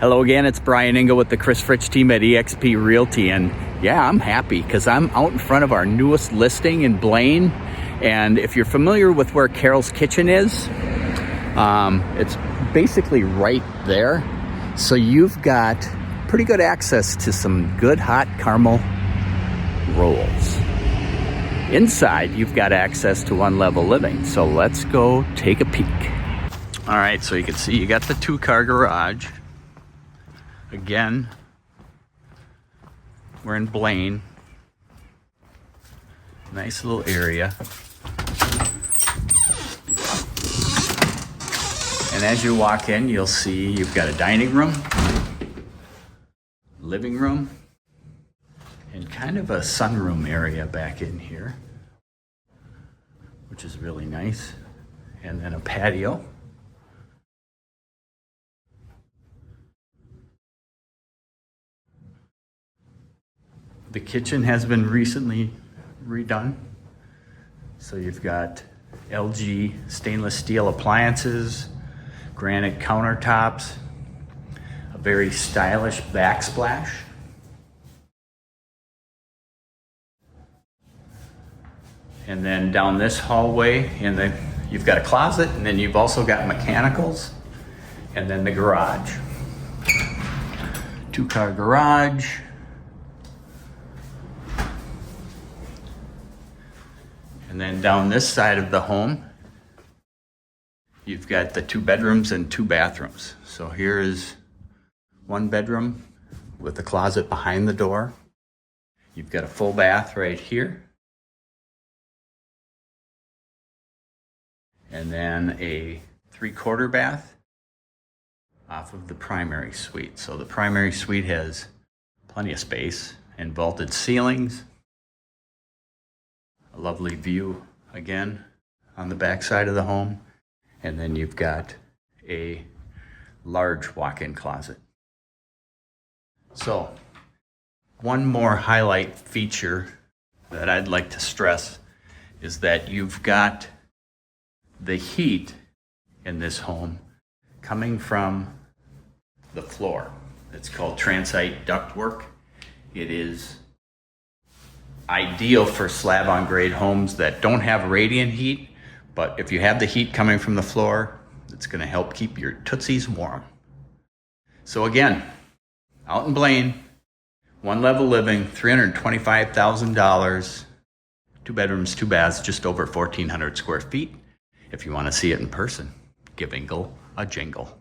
Hello again, it's Brian Engel with the Chris Fritch team at eXp Realty, and yeah, I'm happy because I'm out in front of our newest listing in Blaine. And if you're familiar with where Carol's Kitchen is, it's basically right there. So you've got pretty good access to some good hot caramel rolls. Inside, you've got access to one level living. So let's go take a peek. All right, so you can see you got the 2-car garage. Again, we're in Blaine. Nice little area. And as you walk in, you'll see you've got a dining room, living room, and kind of a sunroom area back in here, which is really nice. And then a patio. The kitchen has been recently redone. So you've got LG stainless steel appliances, granite countertops, a very stylish backsplash. And then down this hallway, you've got a closet, and then you've also got mechanicals, and then the garage. 2-car garage. And then down this side of the home, you've got the 2 bedrooms and 2 bathrooms. So here is 1 bedroom with a closet behind the door. You've got a full bath right here. And then a 3/4 bath off of the primary suite. So the primary suite has plenty of space and vaulted ceilings. A lovely view again on the back side of the home. And then you've got a large walk-in closet. So one more highlight feature that I'd like to stress is that you've got the heat in this home coming from the floor. It's called transite ductwork. It is ideal for slab-on-grade homes that don't have radiant heat, but if you have the heat coming from the floor, it's going to help keep your tootsies warm. So again, out in Blaine, 1 level living, $325,000, 2 bedrooms, 2 baths, just over 1,400 square feet. If you want to see it in person, give Engel a jingle.